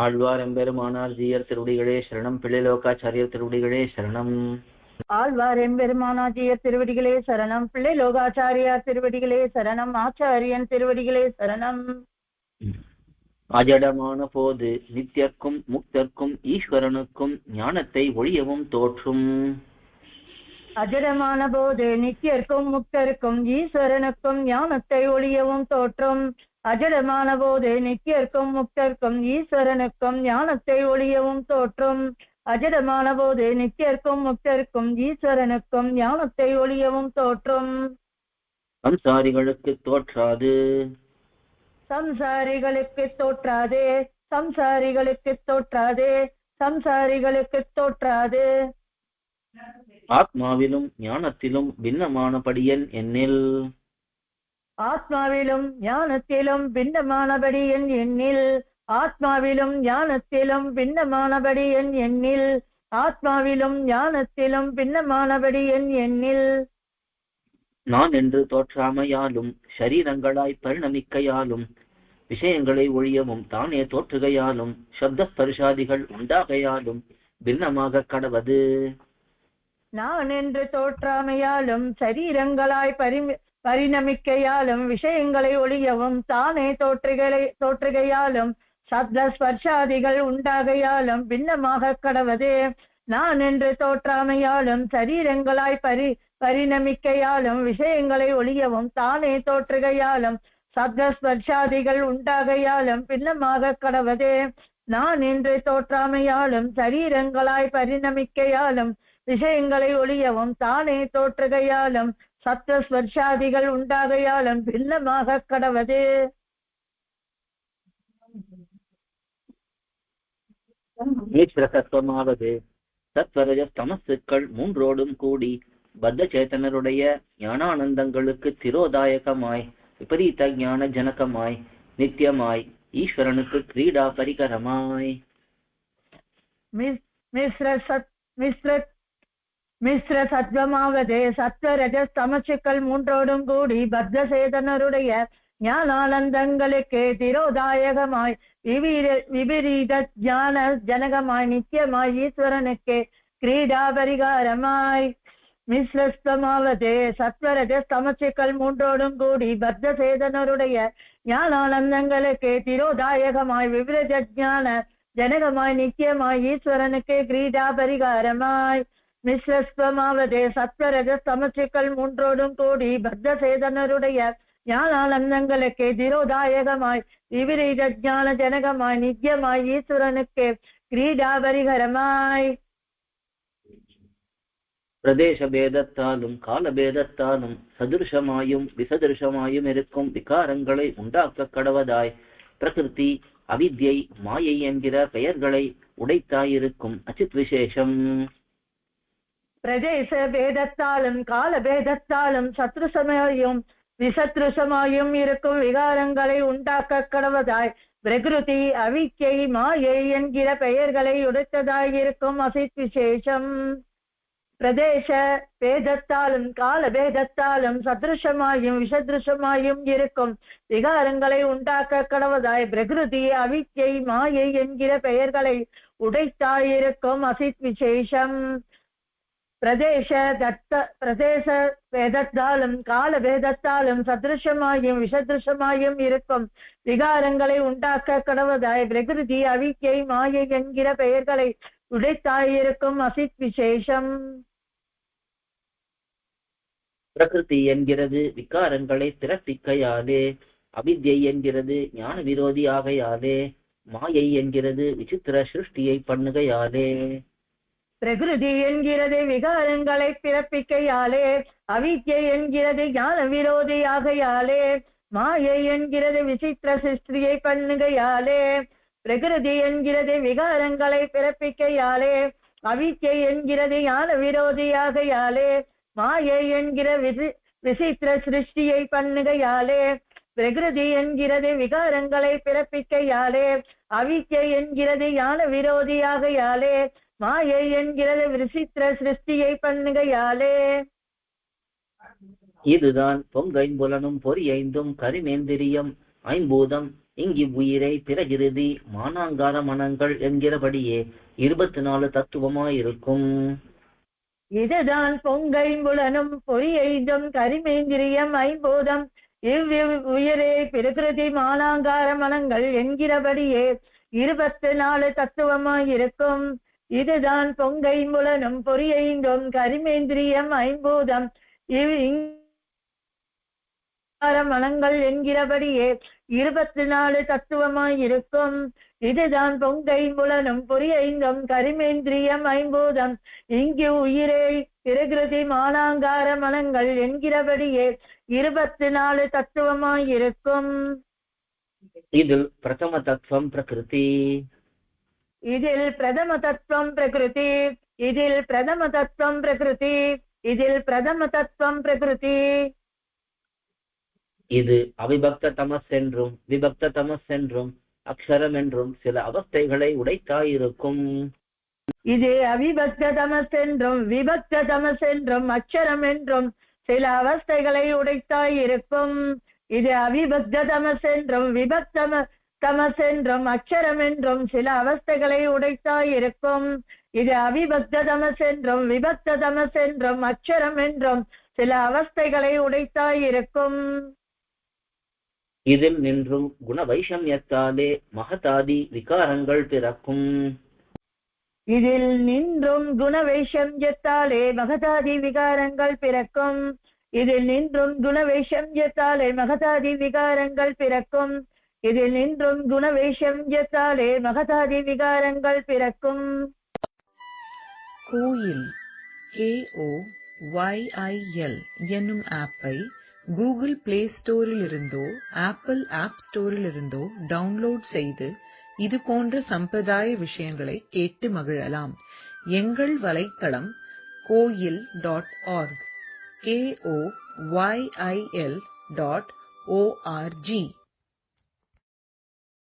ஆழ்வார் எம்பெருமானார் ஜீயர் திருவடிகளே சரணம். பிள்ளைலோகாச்சாரியர் திருவடிகளே சரணம். ஆழ்வார் எம்பெருமானாஜியர் திருவடிகளே சரணம். பிள்ளை லோகாச்சாரியார் திருவடிகளே சரணம். ஆச்சாரியன் திருவடிகளே சரணம். அஜடமான போது நித்தியர்க்கும் முக்தர்க்கும் ஈஸ்வரனுக்கும் ஞானத்தை ஒழியவும் தோற்றும். அஜடமான போது நித்தியர்க்கும் முக்தருக்கும் ஈஸ்வரனுக்கும் ஞானத்தை ஒழியவும் தோற்றும். அஜடமான போது நித்தியர்க்கும் முக்தர்க்கும் ஈஸ்வரனுக்கும் ஞானத்தை ஒழியவும் தோற்றும். அஜடமான போது நித்தியர்க்கும் முக்தர்க்கும் ஈஸ்வரனுக்கும் ஞானத்தை ஒழியவும் தோற்றும். சம்சாரிகளுக்கு தோற்றாது. சம்சாரிகளுக்கு தோற்றாது. சம்சாரிகளுக்கு தோற்றாது. சம்சாரிகளுக்கு தோற்றாது. ஆத்மாவிலும் ஞானத்திலும் பின்னமானபடியன் எண்ணில். ஆத்மாவிலும் ஞானத்திலும் பின்னமானபடி என் எண்ணில். ஆத்மாவிலும் ஞானத்திலும் பின்னமானபடி என் எண்ணில். ஆத்மாவிலும் ஞானத்திலும் பின்னமானபடி என் எண்ணில். நான் என்று தோற்றாமையாலும் ஷரீரங்களாய் பரிணமிக்கையாலும் விஷயங்களை ஒழியவும் தானே தோற்றுகையாலும் சப்தஸ்பர்ஷாதிகள் உண்டாகையாலும் பின்னமாக கடவது. நான் என்று தோற்றாமையாலும் சரீரங்களாய் பரிணமிக்கையாலும் விஷயங்களை ஒழியவும் தானே தோற்றுகையாலும் சப்த ஸ்பர்ஷாதிகள் உண்டாகையாலும் பின்னமாக கடவது. நான் என்று தோற்றாமையாலும் சரீரங்களாய் பரிணமிக்கையாலும் விஷயங்களை ஒழியவும் தானே தோற்றுகையாலும் சப்த ஸ்பர்ஷாதிகள் உண்டாகையாலும் பின்னமாக கடவது. நான் என்று தோற்றாமையாலும் சரீரங்களாய் பரிணமிக்கையாலும் விஷயங்களை ஒழியவும் தானே தோற்றுகையாலும் சப்த ஸ்பர்ஷாதிகள் உண்டாகையாலும் பின்னமாக கடவது. தத்துவமாவது சத்வரஜ தமசுக்கள் மூன்றோடும் கூடி பத்த சேத்தனருடைய ஞானானந்தங்களுக்கு திரோதாயகமாய் விபரீத ஞான ஜனகமாய் நித்தியமாய் ஈஸ்வரனுக்கு கிரீடா பரிகரமாய் மிஸ்ர சத்வமாவது சத்வரஜ தமசுக்கள் மூன்றோடும் கூடி பத்த சேதனருடைய ஞானானந்தங்களுக்கு திரோதாயகமாய் விபரீத ஞான ஜனகமாய் நித்தியமாய் ஈஸ்வரனுக்கு கிரீடா பரிகாரமாய். மிஸ்ரஸ்தமாவது சத்வரஜ தமசுக்கள் மூன்றோடும் கூடி பத்த சேதனருடைய ஞானானந்தங்களுக்கு திரோதாயகமாய் விபரீத ஞான ஜனகமாய் நித்தியமாய் ஈஸ்வரனுக்கு கிரீடா பரிகாரமாய். மிஸ்ரஸ்வமாவது சத்வரஜ தமசுக்கள் மூன்றோடும் கூடி பத்த சேதனருடைய ஞானானந்தங்களுக்கு திரோதாயகமாய் விபரீத ஞான ஜனகமாய் நித்தியமாய் ஈஸ்வரனுக்கு கிரீடா பரிகரமாய். பிரதேச பேதத்தாலும் காலபேதத்தாலும் சதுருஷமாயும் விசதுருஷமாயும் இருக்கும் விகாரங்களை உண்டாக்க கடவதாய் பிரகிருதி அவித்யை மாயை என்கிற பெயர்களை உடைத்தாயிருக்கும் அச்சித் விசேஷம். பிரதேச பேதத்தாலும் காலபேதத்தாலும் சத்ருசமாயும் விசத்ருஷமாயும் இருக்கும் விகாரங்களை உண்டாக்க கடவதாய் பிரகிருதி அவித்யை மாயை என்கிற பெயர்களை உடைத்ததாயிருக்கும் அசித் விசேஷம். பிரதேச பேதத்தாலும் காலபேதத்தாலும் சத்ருஷமாயும் விஷத்ருஷமாயும் இருக்கும் விகாரங்களை உண்டாக்க கடவதாய் பிரகிருதி அவித்யை மாயை என்கிற பெயர்களை உடைத்தாயிருக்கும் அசித் விசேஷம். பிரதேச பேதத்தாலும் காலபேதத்தாலும் சத்ருஷமாயும் விஷத்ருஷமாயும் இருக்கும் விகாரங்களை உண்டாக்க கடவதாய் பிரகிருதி அவித்யை மாயை என்கிற பெயர்களை உடைத்தாயிருக்கும் அசித் விசேஷம். பிரகிருதி என்கிறது விகாரங்களை திரட்டிக்கையாலே, அவித்யை என்கிறது ஞான விரோதி ஆகையாலே, மாயை என்கிறது விசித்திர சிருஷ்டியை பண்ணுகையாலே. பிரகிருதி என்கிறது விகாரங்களை பிறப்பிக்கையாலே, அவித்யை என்கிறது ஞான விரோதி ஆகையாலே, மாயை என்கிறது விசித்திர சிருஷ்டியை பண்ணுகையாலே. பிரகிருதி என்கிறது விகாரங்களை பிறப்பிக்கையாலே, அவித்யை என்கிறது ஞான விரோதியாகையாலே, மாயை என்கிற விசித்திர சிருஷ்டியை பண்ணுகையாலே. பிரகிருதி என்கிறது விகாரங்களை பிறப்பிக்கையாலே, அவித்யை என்கிறது ஞான விரோதியாகையாலே, மாயை என்கிறது விசித்திர சிருஷ்டியை பண்ணுகையாலே. இதுதான் பொங்கைம்புலனும் பொறி ஐந்தும் கரிமேந்திரியம் ஐம்பூதம் இங்கு உயிரை பிரகிருதி மானாங்கார மனங்கள் என்கிறபடியே 24 தத்துவமாயிருக்கும். இதுதான் பொங்கைம்புலனும் பொறியைந்தும் கரிமேந்திரியம் ஐம்பூதம் உயிரே பிரகிருதி மானாங்கார மனங்கள் என்கிறபடியே 24 தத்துவமாயிருக்கும். இதுதான் பொங்கைம்புலனும் பொறியைந்தும் கரிமேந்திரியம் ஐம்பூதம் மனங்கள் என்கிறபடியே 24 தத்துவமாயிருக்கும். இதுதான் பொங்கைம்புலனும் பொறியைந்தும் கரிமேந்திரியம் ஐம்பூதம் இங்கு உயிரே பிரகிருதி மானாங்கார மனங்கள் என்கிறபடியே 24 தத்துவமாயிருக்கும். இதில் பிரதம தத்துவம் பிரகிருதி. இதில் பிரதம தத்துவம் பிரகிருதி. இதில் பிரதம தத்துவம் பிரகிருதி. இதில் பிரதம தத்துவம் பிரகிருதி. இது அவிபக்த தமஸ் என்றும் விபக்த தமஸ் என்றும் அக்ஷரம் என்றும் சில அவஸ்தைகளை உடைத்தாயிருக்கும். இது அவிபக்த தமஸ் என்றும் விபக்த தமஸ் என்றும் அக்ஷரம் என்றும் சில அவஸ்தைகளை உடைத்தாயிருக்கும். இது அவிபக்த தமஸ் என்றும் விபக்த தமஸ் என்றும் அக்ஷரம் என்றும் சில அவஸ்தைகளை உடைத்தாயிருக்கும். இது அவிபக்த தமஸ் என்றும் விபக்த தமஸ் என்றும் அக்ஷரம் என்றும் சில அவஸ்தைகளை உடைத்தாயிருக்கும். இதில் நின்றும் குண வைஷமியத்தாலே மகதாதி விகாரங்கள் பிறக்கும். இதில் நின்றும் குண வைஷமியத்தாலே மகதாதி விகாரங்கள் பிறக்கும். இதில் நின்றும் குண வைஷமியத்தாலே மகதாதி விகாரங்கள் பிறக்கும். இதில் நின்றும் குண வைஷமியத்தாலே மகதாதி விகாரங்கள் பிறக்கும். கோயில் KOYIL என்னும் ஆப்பை கூகுள் பிளே ஸ்டோரில் இருந்தோ ஆப்பிள் ஆப் ஸ்டோரில் இருந்தோ டவுன்லோட் செய்து இது போன்ற சம்பிரதாய விஷயங்களை கேட்டு மகிழலாம். எங்கள் வலைத்தளம் koil.org KOYIL.org